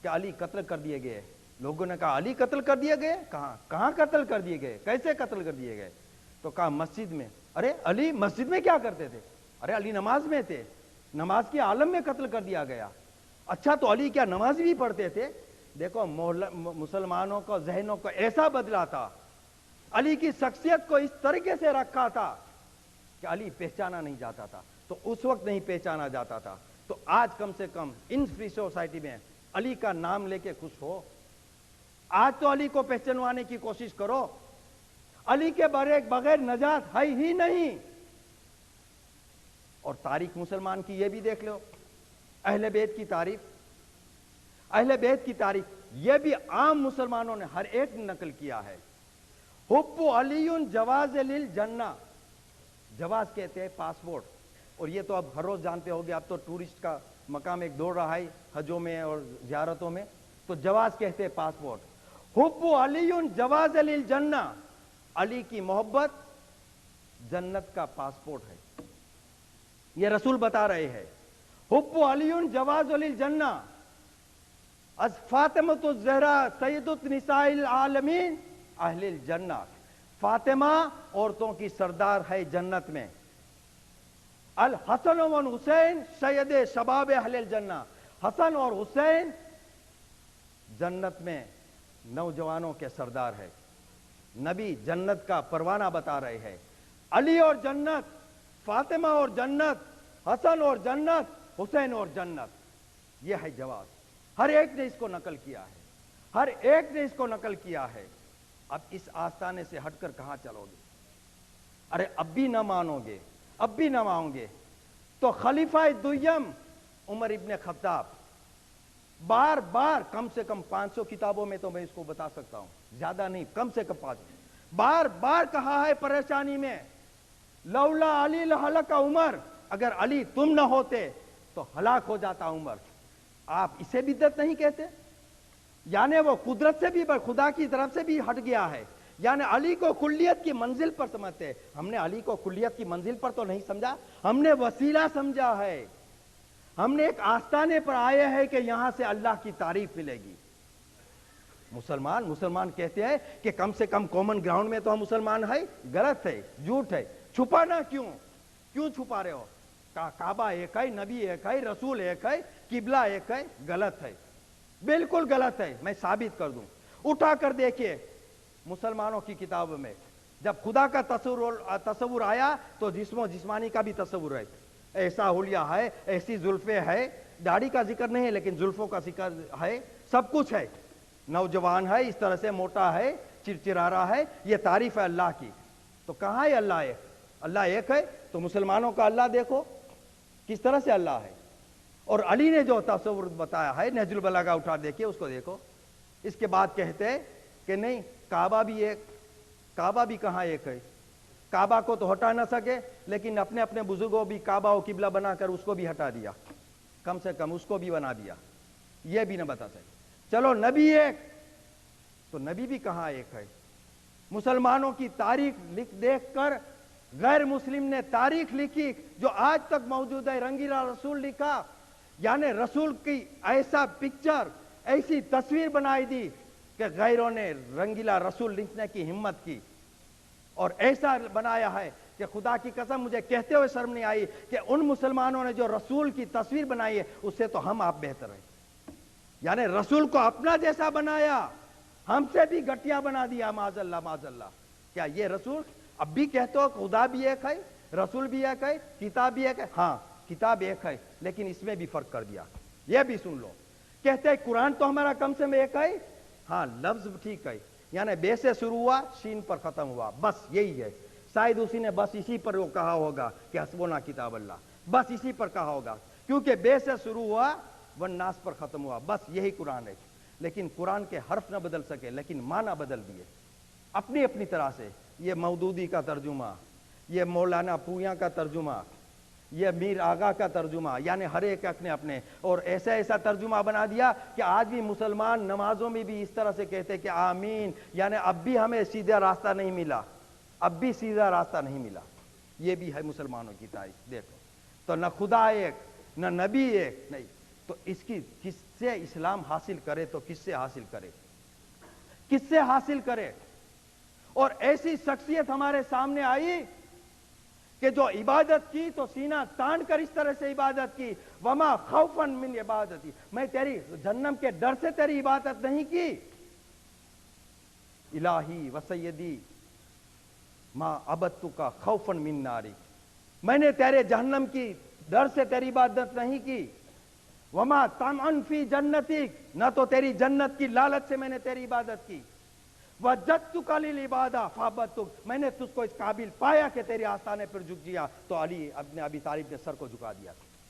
کہ علی قتل کر دیے گئے. لوگوں نے کہا علی قتل کر دیے گئے؟ کہاں قتل کر دیے گئے؟ کیسے قتل کر دیے گئے؟ تو کہا مسجد میں. ارے علی مسجد میں کیا کرتے تھے؟ ارے علی نماز میں تھے, نماز کے عالم میں قتل کر دیا گیا. اچھا تو علی کیا نماز بھی پڑھتے تھے؟ دیکھو مسلمانوں کو ذہنوں کو ایسا بدلا تھا, علی کی شخصیت کو اس طریقے سے رکھا تھا کہ علی پہچانا نہیں جاتا تھا. تو اس وقت نہیں پہچانا جاتا تھا, تو آج کم سے کم ان فری سوسائٹی میں علی کا نام لے کے خوش ہو. آج تو علی کو پہچانوانے کی کوشش کرو. علی کے بغیر نجات ہے ہی نہیں. اور تاریخ مسلمان کی یہ بھی دیکھ لو, اہل بیت کی تعریف، اہل بیت کی تعریف یہ بھی عام مسلمانوں نے ہر ایک نے نقل کیا ہے. حب علی جواز للجنہ، جواز کہتے ہیں پاسپورٹ، اور یہ تو اب ہر روز جانتے ہوگے، اب تو ٹورسٹ کا مقام ایک دوڑ رہا ہے حجوں میں اور زیارتوں میں، تو جواز کہتے ہیں پاسپورٹ. حب علی جواز للجنہ، علی کی محبت جنت کا پاسپورٹ ہے، یہ رسول بتا رہے ہیں. حب علی جواز للجنہ، از فاطمۃ الزہرا سیدۃ نساء العالمین اہل الجنہ، فاطمہ عورتوں کی سردار ہے جنت میں. الحسن والحسین سید شباب اہل الجنہ، حسن اور حسین جنت میں نوجوانوں کے سردار ہے. نبی جنت کا پروانہ بتا رہے ہیں. علی اور جنت، فاطمہ اور جنت، حسن اور جنت، حسین اور جنت، یہ ہے جواز. ہر ایک نے اس کو نقل کیا ہے، ہر ایک نے اس کو نقل کیا ہے. اب اس آستانے سے ہٹ کر کہاں چلو گے؟ ارے اب بھی نہ مانو گے، اب بھی نہ مانو گے تو خلیفہ دویم عمر ابن خطاب بار بار، کم سے کم 500 کتابوں میں تو میں اس کو بتا سکتا ہوں، زیادہ نہیں، کم سے کم 500 بار بار کہا ہے پریشانی میں، لولا علی لہلک عمر، اگر علی تم نہ ہوتے تو ہلاک ہو جاتا عمر. آپ اسے بدعت نہیں کہتے؟ یعنی وہ قدرت سے بھی، خدا کی طرف سے بھی ہٹ گیا ہے، یعنی علی کو کلیت کی منزل پر سمجھتے. ہم نے علی کو کلیت کی منزل پر تو نہیں سمجھا، ہم نے وسیلہ سمجھا ہے. ہم نے ایک آستانے پر آئے ہیں کہ یہاں سے اللہ کی تعریف ملے گی. مسلمان کہتے ہیں کہ کم سے کم کامن گراؤنڈ میں تو ہم مسلمان ہیں. غلط ہے، جھوٹ ہے. چھپانا کیوں چھپا رہے ہو؟ کعبہ ایک ہے، نبی ایک ہے، رسول ایک ہے، قبلہ ایک ہے. غلط ہے، بالکل غلط ہے. میں ثابت کر دوں، اٹھا کر دیکھیے مسلمانوں کی کتابوں میں. جب خدا کا تصور آیا تو جسم و جسمانی کا بھی تصور ہے. ایسا حلیہ ہے، ایسی زلفیں ہے، داڑھی کا ذکر نہیں ہے لیکن زلفوں کا ذکر ہے، سب کچھ ہے. نوجوان ہے، اس طرح سے موٹا ہے، چرچرا رہا ہے. یہ تعریف ہے اللہ کی. تو کہاں ہے اللہ ایک؟ اللہ ایک ہے تو مسلمانوں کا اللہ دیکھو کس طرح سے اللہ ہے. اور علی نے جو تصور بتایا ہے، نہج البلاغہ اٹھا دیکھیے، اس کو دیکھو. اس کے بعد کہتے ہیں کہ نہیں، کعبہ بھی ایک. کعبہ بھی کہاں ایک ہے؟ کعبہ کو تو ہٹا نہ سکے لیکن اپنے اپنے بزرگوں بھی کعبہ و قبلہ بنا کر اس کو بھی ہٹا دیا، کم سے کم اس کو بھی بنا دیا. یہ بھی نہ بتا سکے. چلو نبی ایک، تو نبی بھی کہاں ایک ہے؟ مسلمانوں کی تاریخ دیکھ کر غیر مسلم نے تاریخ لکھی جو آج تک موجود ہے. رنگیلا رسول لکھا، یعنی رسول کی ایسا پکچر، ایسی تصویر بنائی دی کہ غیروں نے رنگیلا رسول لکھنے کی ہمت کی، اور ایسا بنایا ہے کہ خدا کی قسم مجھے کہتے ہوئے شرم نہیں آئی کہ ان مسلمانوں نے جو رسول کی تصویر بنائی ہے اس سے تو ہم آپ بہتر ہیں. یعنی رسول کو اپنا جیسا بنایا، ہم سے بھی گٹیا بنا دیا. معاذ اللہ، معاذ اللہ. کیا یہ رسول؟ اب بھی کہتے ہو خدا بھی ایک ہے، رسول بھی ایک ہے، کتاب بھی ایک ہے. ہاں کتاب ایک ہے لیکن اس میں بھی فرق کر دیا. یہ بھی سن لو. کہتے ہیں قرآن تو ہمارا کم سے کم ایک ہے. ہاں لفظ ٹھیک ہے، یعنی بے سے شروع ہوا، شین پر ختم ہوا، بس یہی ہے. شاید اسی نے بس اسی پر وہ کہا ہوگا کہ حسبنا کتاب اللہ، بس اسی پر کہا ہوگا، کیونکہ بے سے شروع ہوا والناس پر ختم ہوا، بس یہی قرآن ہے. لیکن قرآن کے حرف نہ بدل سکے لیکن معنی بدل دیے اپنی اپنی طرح سے. یہ مودودی کا ترجمہ، یہ مولانا پویا کا ترجمہ، یہ میر آغا کا ترجمہ، یعنی ہر ایک اپنے اپنے، اور ایسا ایسا ترجمہ بنا دیا کہ آج بھی مسلمان نمازوں میں بھی اس طرح سے کہتے کہ آمین. یعنی اب بھی ہمیں سیدھا راستہ نہیں ملا، اب بھی سیدھا راستہ نہیں ملا. یہ بھی ہے مسلمانوں کی تاریخ. دیکھو تو نہ خدا ایک، نہ نبی ایک، نہیں. تو اس کی کس سے اسلام حاصل کرے تو کس سے حاصل کرے، کس سے حاصل کرے؟ اور ایسی شخصیت ہمارے سامنے آئی کہ جو عبادت کی تو سینہ تان کر اس طرح سے عبادت کی. وما خوفا من عبادتی، میں تیری جہنم کے ڈر سے تیری عبادت نہیں کی. الہی و سیدی ما عبدتک خوفا من ناری، میں نے تیرے جہنم کی ڈر سے تیری عبادت نہیں کی. وما طمعا فی جنتک، نہ تو تیری جنت کی لالچ سے میں نے تیری عبادت کی. وجدتک للعبادہ فعبدتک، میں نے تجھ کو اس قابل پایا کہ تیرے آستانے پر جھک گیا تو علی ابن ابی طالب نے سر کو جھکا دیا.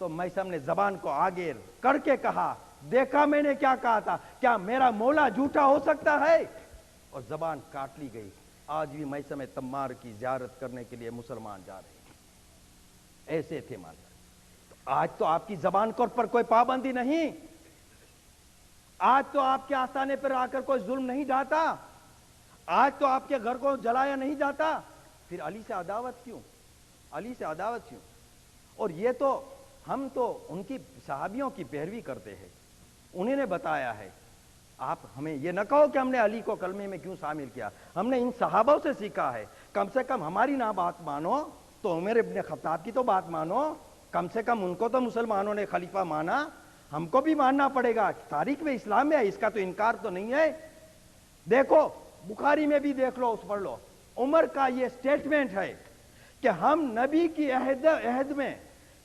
تو میثم نے زبان کو آگے کر کے کہا، دیکھا میں نے کیا کہا تھا، کیا میرا مولا جھوٹا ہو سکتا ہے؟ اور زبان کاٹ لی گئی۔ آج بھی میثم تمار کی زیارت کرنے کے لیے مسلمان جا رہے ہیں، ایسے تھے مال۔ آج تو آپ کی زبان پر کوئی پابندی نہیں، آج تو آپ کے آستانے پر آ کر کوئی ظلم نہیں ڈھاتا، آج تو آپ کے گھر کو جلایا نہیں جاتا، پھر علی سے عداوت کیوں؟ علی سے عداوت کیوں؟ اور یہ تو ہم تو ان کی صحابیوں کی پیروی کرتے ہیں، انہیں نے بتایا ہے۔ آپ ہمیں یہ نہ کہو کہ ہم نے علی کو کلمے میں کیوں شامل کیا، ہم نے ان صحابوں سے سیکھا ہے۔ کم سے کم ہماری نہ بات مانو تو عمر ابن خطاب کی تو بات مانو، کم سے کم ان کو تو مسلمانوں نے خلیفہ مانا، ہم کو بھی ماننا پڑے گا۔ تاریخ میں اسلام میں ہے، اس کا تو انکار تو نہیں ہے۔ دیکھو بخاری میں بھی دیکھ لو، اس پڑھ لو، عمر کا یہ سٹیٹمنٹ ہے کہ ہم نبی کی عہد میں،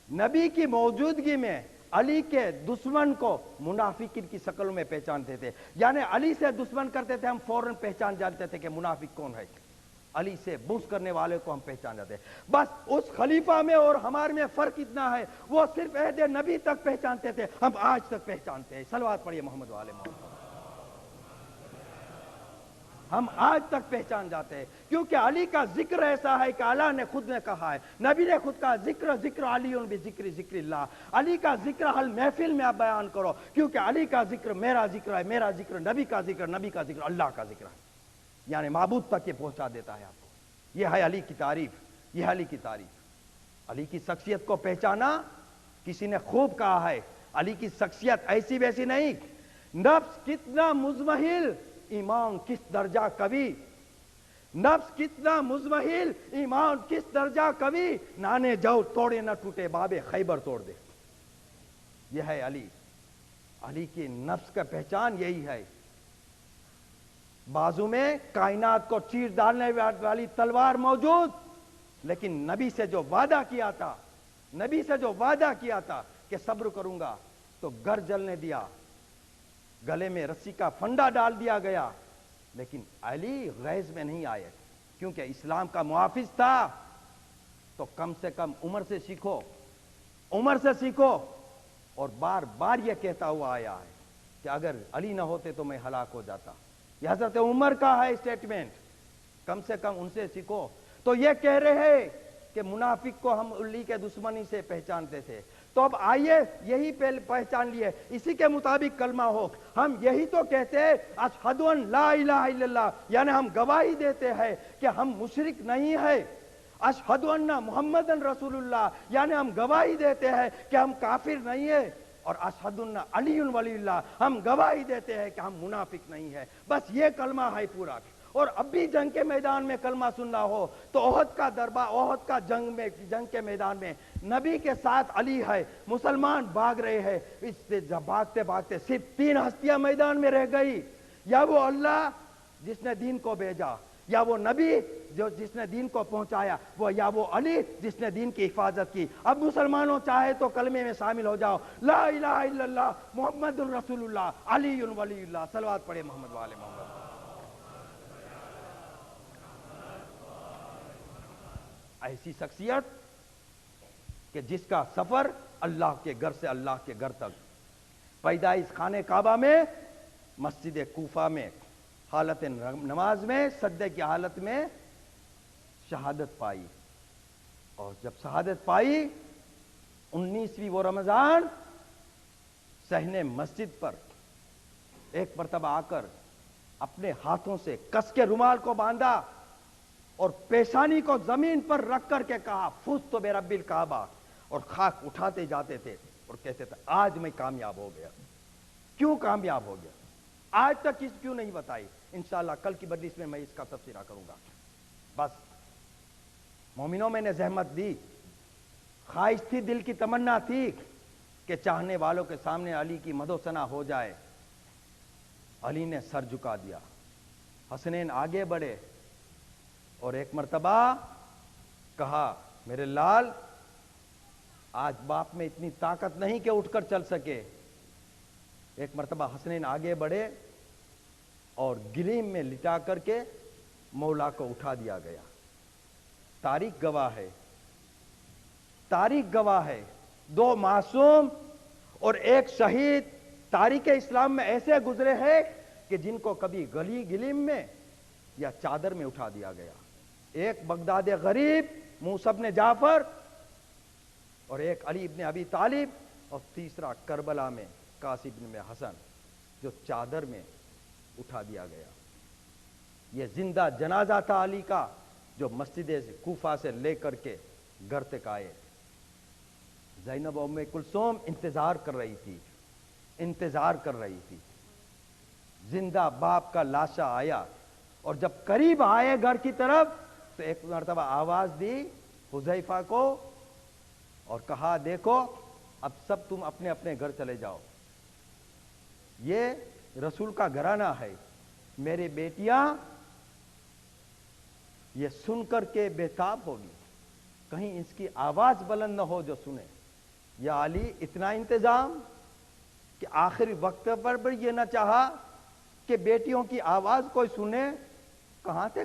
نبی کی موجودگی میں علی کے دشمن کو منافقین کی شکل میں پہچانتے تھے، یعنی علی سے دشمن کرتے تھے ہم فوراً پہچان جانتے تھے کہ منافق کون ہے، علی سے بغض کرنے والے کو ہم پہچان جاتے ہیں۔ بس اس خلیفہ میں اور ہمارے میں فرق اتنا ہے، وہ صرف عہد نبی تک پہچانتے تھے، ہم آج تک پہچانتے ہیں۔ صلوات پڑھیے محمد والے محمد، ہم آج تک پہچان جاتے ہیں، کیونکہ علی کا ذکر ایسا ہے کہ اللہ نے خود نے کہا ہے، نبی نے خود کہا، ذکر علی بذکر ذکر اللہ، علی کا ذکر ہر محفل میں آپ بیان کرو، کیونکہ علی کا ذکر میرا ذکر ہے، میرا ذکر نبی کا ذکر، نبی کا ذکر اللہ کا ذکر ہے، یعنی معبود تک یہ پہنچا دیتا ہے آپ کو۔ یہ ہے علی کی تعریف، یہ علی کی تعریف۔ علی کی شخصیت کو پہچانا، کسی نے خوب کہا ہے، علی کی شخصیت ایسی ویسی نہیں، نفس کتنا مزمحل، ایمان کس درجہ کبھی، نفس کتنا مزمحل، ایمان کس درجہ کبھی، نانے جاؤ توڑے نہ ٹوٹے بابے خیبر توڑ دے۔ یہ ہے علی، علی کی نفس کا پہچان یہی ہے۔ بازو میں کائنات کو چیر ڈالنے والی تلوار موجود، لیکن نبی سے جو وعدہ کیا تھا، نبی سے جو وعدہ کیا تھا کہ صبر کروں گا، تو گر جلنے دیا، گلے میں رسی کا پھندا ڈال دیا گیا، لیکن علی غیظ میں نہیں آئے، کیونکہ اسلام کا محافظ تھا۔ تو کم سے کم عمر سے سیکھو، عمر سے سیکھو۔ اور بار بار یہ کہتا ہوا آیا ہے کہ اگر علی نہ ہوتے تو میں ہلاک ہو جاتا، یہ حضرت عمر کا ہے اسٹیٹمنٹ، کم سے کم ان سے سیکھو۔ تو یہ کہہ رہے ہیں کہ منافق کو ہم علی کے دشمنی سے پہچانتے تھے، تو اب آئیے یہی پہچان لیے، اسی کے مطابق کلمہ ہو۔ ہم یہی تو کہتے ہیں اشہد ان لا الہ الا اللہ، یعنی ہم گواہی دیتے ہیں کہ ہم مشرک نہیں ہیں۔ اشہد ان محمد رسول اللہ، یعنی ہم گواہی دیتے ہیں کہ ہم کافر نہیں ہیں۔ اور اشہد ان علی ولی اللہ، ہم گواہی دیتے ہیں کہ ہم منافق نہیں ہیں۔ بس یہ کلمہ ہے پورا۔ اور اب بھی جنگ کے میدان میں کلمہ سننا ہو تو احد کا دربار، احد کا جنگ کے میدان میں نبی کے ساتھ علی ہے، مسلمان بھاگ رہے ہیں، اس سے بھاگتے بھاگتے صرف 3 ہستیاں میدان میں رہ گئی، یا وہ اللہ جس نے دین کو بھیجا، یا وہ نبی جس نے دین کو پہنچایا، یا وہ علی جس نے دین کی حفاظت کی۔ اب مسلمانوں چاہے تو کلمے میں شامل ہو جاؤ، لا الہ الا اللہ محمد الرسول اللہ علی ولی اللہ۔ صلوات پڑھے محمد والے محمد۔ ایسی شخصیت کہ جس کا سفر اللہ کے گھر سے اللہ کے گھر تک، پیدائش خانہ کعبہ میں، مسجد کوفہ میں، حالت نماز میں، سجدے کی حالت میں شہادت پائی، اور جب شہادت پائی 19ویں وہ رمضان، صحن مسجد پر ایک مرتبہ آ کر اپنے ہاتھوں سے کس کے رومال کو باندھا اور پیشانی کو زمین پر رکھ کر کے کہا فزت برب الکعبہ، اور خاک اٹھاتے جاتے تھے اور کہتے تھے آج میں کامیاب ہو گیا۔ کیوں کامیاب ہو گیا؟ آج تک کس کیوں نہیں بتائی، انشاءاللہ کل کی مجلس میں اس کا تبصرہ کروں گا۔ بس مومنوں میں نے زحمت دی، خواہش تھی، دل کی تمنا تھی کہ چاہنے والوں کے سامنے علی کی مدح و ثنا ہو جائے۔ علی نے سر جھکا دیا، حسنین آگے بڑھے اور ایک مرتبہ کہا میرے لال، آج باپ میں اتنی طاقت نہیں کہ اٹھ کر چل سکے۔ ایک مرتبہ حسنین آگے بڑھے اور گلیم میں لٹا کر کے مولا کو اٹھا دیا گیا۔ تاریخ گواہ ہے، تاریخ گواہ ہے دو معصوم اور ایک شہید تاریخ اسلام میں ایسے گزرے ہیں کہ جن کو کبھی گلی گلیم میں یا چادر میں اٹھا دیا گیا. ایک بغداد غریب موسی بن جعفر اور ایک علی ابن ابی طالب اور تیسرا کربلا میں قاسم بن حسن جو چادر میں اٹھا دیا گیا. یہ زندہ جنازہ تھا علی کا جو مسجد کوفہ سے لے کر کے گھر تک آئے. زینب ام کلثوم انتظار کر رہی تھی. زندہ باپ کا لاشا آیا اور جب قریب آئے گھر کی طرف تو ایک مرتبہ آواز دی حذیفہ کو اور کہا دیکھو اب سب تم اپنے اپنے گھر چلے جاؤ. یہ رسول کا گھرانہ ہے. میری بیٹیاں یہ سن کر کے بےتاب ہوگی, کہیں اس کی آواز بلند نہ ہو جو سنے. یا علی اتنا انتظام کہ آخری وقت پر بھی یہ نہ چاہا کہ بیٹیوں کی آواز کوئی سنے. کہاں تھے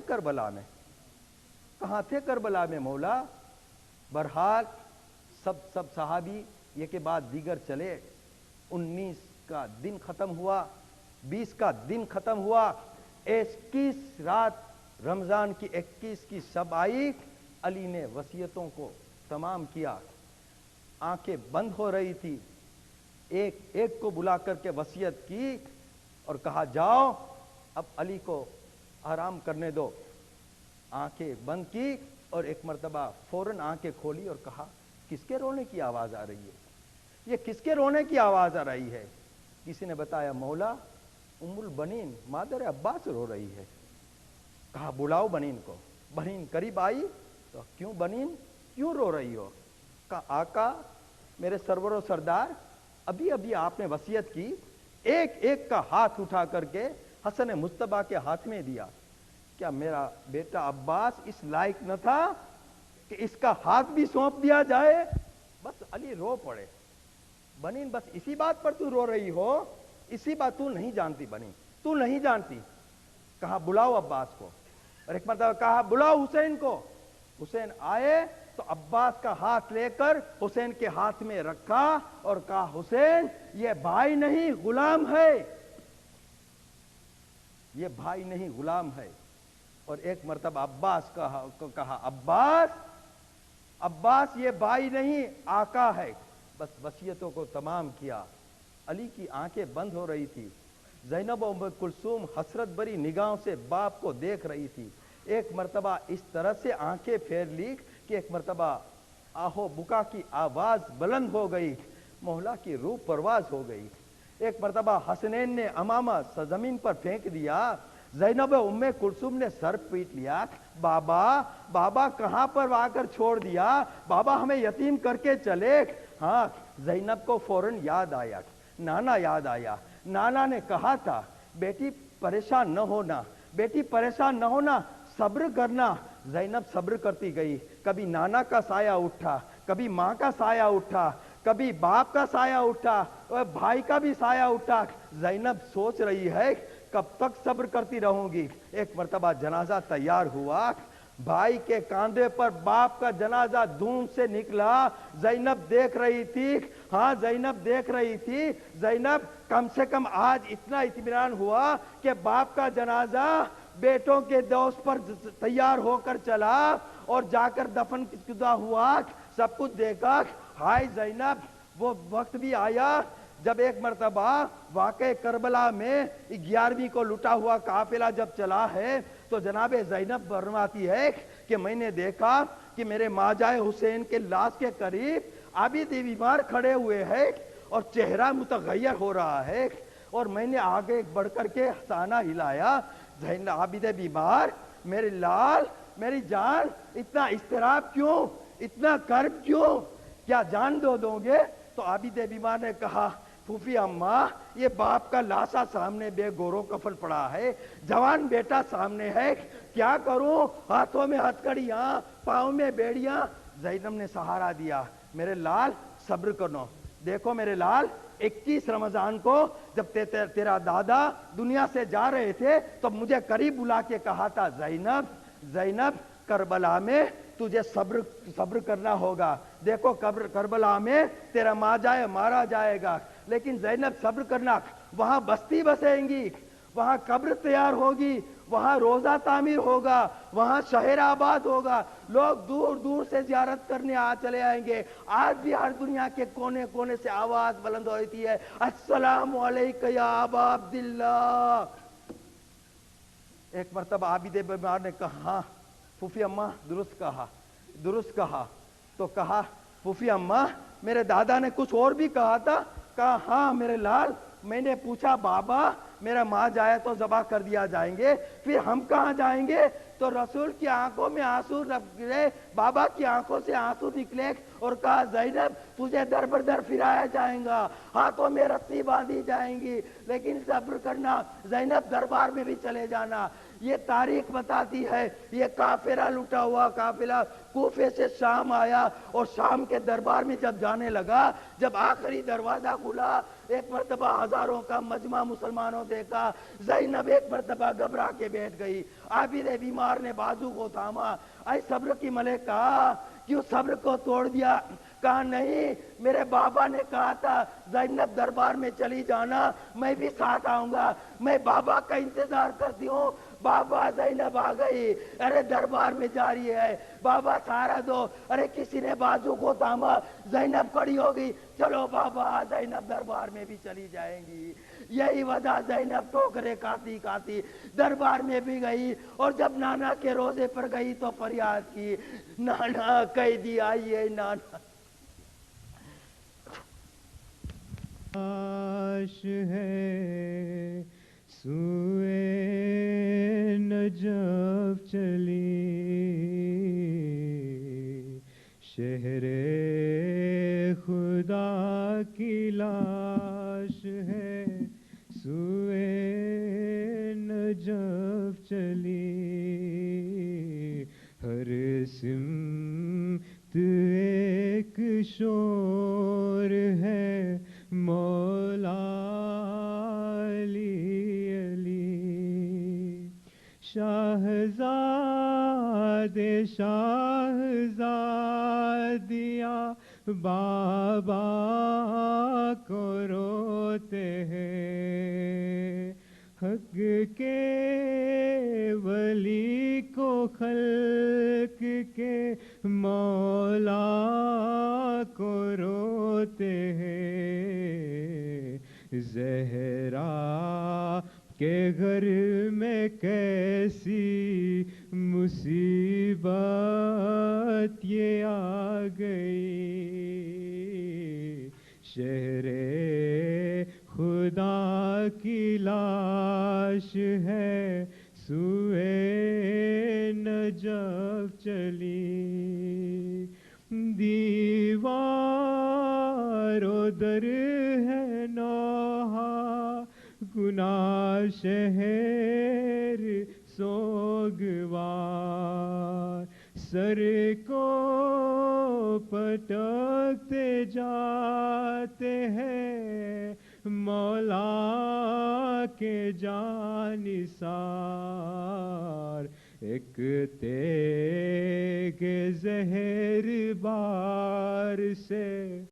کربلا میں مولا. بہرحال سب صحابی یہ کے بعد دیگر چلے. 19 کا دن ختم ہوا, 20 کا دن ختم ہوا, 21 رات رمضان کی 21 کی شب آئی. علی نے وصیتوں کو تمام کیا. آنکھیں بند ہو رہی تھی. ایک کو بلا کر کے وصیت کی اور کہا جاؤ اب علی کو آرام کرنے دو. آنکھیں بند کی اور ایک مرتبہ فوراً آنکھیں کھولی اور کہا کس کے رونے کی آواز آ رہی ہے, یہ کس کے رونے کی آواز آ رہی ہے. کسی نے بتایا مولا ام البنین مادر عباس رو رہی ہے. کہا بلاؤ بنین کو. بنین قریب آئی تو کیوں بنین کیوں رو رہی ہو. کہا آقا میرے سرور و سردار ابھی آپ نے وصیت کی. ایک کا ہاتھ اٹھا کر کے حسن مصطفیٰ کے ہاتھ میں دیا. کیا میرا بیٹا عباس اس لائق نہ تھا کہ اس کا ہاتھ بھی سونپ دیا جائے. بس علی رو پڑے. بنین بس اسی بات پر تو رو رہی ہو, اسی بات تو نہیں جانتی بنین, تو نہیں جانتی. کہا بلاؤ عباس کو. اور ایک مرتبہ کہا بلاؤ حسین کو. حسین آئے تو عباس کا ہاتھ لے کر حسین کے ہاتھ میں رکھا اور کہا حسین یہ بھائی نہیں غلام ہے, یہ بھائی نہیں غلام ہے. اور ایک مرتبہ عباس کو کہا عباس یہ بھائی نہیں آقا ہے. بس وصیتوں کو تمام کیا. علی کی آنکھیں بند ہو رہی تھی. زینب ام کلثوم حسرت بری نگاہوں سے باپ کو دیکھ رہی تھی. ایک مرتبہ اس طرح سے آنکھیں پھیر لی کہ ایک مرتبہ آہو بکا کی آواز بلند ہو گئی. مولا کی روح پرواز ہو گئی. ایک مرتبہ حسنین نے امامہ زمین پر پھینک دیا. زینب ام کلثوم نے سر پیٹ لیا. بابا کہاں پر آ کر چھوڑ دیا, بابا ہمیں یتیم کر کے چلے. ہاں زینب کو فوراً یاد آیا, نانا یاد آیا. نانا نے کہا تھا بیٹی پریشان نہ ہونا, بیٹی پریشان نہ ہونا, صبر کرنا. زینب صبر کرتی گئی. کبھی نانا کا سایہ اٹھا, کبھی ماں کا سایہ اٹھا, کبھی باپ کا سایہ اٹھا اور بھائی کا بھی سایہ اٹھا. زینب سوچ رہی ہے کب تک صبر کرتی رہوں گی. ایک مرتبہ جنازہ تیار ہوا. بھائی کے کاندھے پر باپ کا جنازہ دھوم سے نکلا. زینب دیکھ رہی تھی. ہاں زینب دیکھ رہی تھی. زینب کم سے کم آج اتنا اطمینان ہوا کہ باپ کا جنازہ بیٹوں کے دوست پر تیار ہو کر چلا اور جا کر دفن کدا ہوا. سب کچھ دیکھا. ہائے زینب وہ وقت بھی آیا جب ایک مرتبہ واقع کربلا میں 11ویں کو لٹا ہوا قافلہ جب چلا ہے تو جناب زینب فرماتی ہے کہ میں نے دیکھا کہ میرے ماجائے حسین کے لاش کے قریب عابد بیمار کھڑے ہوئے ہیں اور چہرہ متغیر ہو رہا ہے. اور میں نے آگے بڑھ کر کے حسانہ ہلایا. عابد بیمار میرے لال میری جان اتنا اضطراب کیوں, اتنا کرب کیوں, کیا جان دو گے. تو عابد بیمار نے کہا پھوپھی اماں یہ باپ کا لاشا سامنے بے گورو کفن پڑا ہے, جوان بیٹا سامنے ہے, کیا کروں, ہاتھوں میں ہتھکڑیاں پاؤں میں بیڑیاں. زینب نے سہارا دیا. میرے لال صبر کرو. دیکھو میرے لال 21 رمضان کو جب تیرا دادا دنیا سے جا رہے تھے تو مجھے قریب بلا کے کہا تھا زینب کربلا میں تجھے صبر کرنا ہوگا. دیکھو کربلا میں تیرا ماں مارا جائے گا, لیکن زینب صبر کرنا, وہاں بستی بسیں گی, وہاں قبر تیار ہوگی, وہاں روزہ تعمیر ہوگا, وہاں شہر آباد ہوگا, لوگ دور دور سے زیارت کرنے چلے آئیں گے. آج بھی ہر دنیا کے کونے کونے سے آواز بلند ہوتی ہے, السلام علیکم یا ابا عبداللہ. ایک مرتبہ عابد بیمار نے کہا, ہاں پھوپھی اماں درست کہا. تو کہا, پھوپھی اماں میرے دادا نے کچھ اور بھی کہا تھا. کہا ہاں میرے لال, میں نے پوچھا بابا میرا ماں جائے تو ذبح کر دیا جائیں گے, پھر ہم کہاں جائیں گے؟ تو رسول کی آنکھوں میں آنسو نکلے, بابا کی آنکھوں سے آنسو نکلے, اور کہا زینب تجھے در بر در پھرایا جائیں گا, ہاتھوں میں رسی باندھی جائیں گی, لیکن صبر کرنا, زینب دربار میں بھی چلے جانا. یہ تاریخ بتاتی ہے, یہ قافلہ لٹا ہوا قافلہ کوفے سے شام آیا, اور شام کے دربار میں جب جانے لگا, جب آخری دروازہ کھلا, ایک مرتبہ ہزاروں کا مجمع مسلمانوں دیکھا. زینب ایک مرتبہ گھبرا کے بیٹھ گئی. عابد بیمار نے بازو کو تھاما, اے صبر کی ملک, کہا کیوں صبر کو توڑ دیا؟ کہا نہیں, میرے بابا نے کہا تھا زینب دربار میں چلی جانا, میں بھی ساتھ آؤں گا, میں بابا کا انتظار کرتی ہوں. بابا زینب آ گئی, ارے دربار میں جا رہی ہے, بابا سہارا دو. ارے کسی نے بازو کو تھاما, زینب کھڑی ہو گئی, چلو بابا زینب دربار میں بھی چلی جائیں گی. یہی وجہ, زینب ٹھوکریں کھاتی کھاتی دربار میں بھی گئی, اور جب نانا کے روزے پر گئی تو فریاد کی, نانا قیدی آئیے نانا. لاش ہے سوئے نجف چلی, شہر خدا کی لاش ہے سوئے نجف چلی, ہر سمت ایک شور ہے مولا علی علی. شاہزادے شاہزادیاں بابا کو روتے ہیں, حق کے ولی کو خلق کے مولا کو روتے ہیں. زہرا کے گھر میں کیسی مصیبت یہ آ گئی, شہر خدا کی لاش ہے سوئے نجف چلی. دیوار و در ہے نوحہ گناہ شہر سوگوار, سر کو پٹکتے جاتے ہیں مولا کے جانثار. ایک تیغ زہر بار سے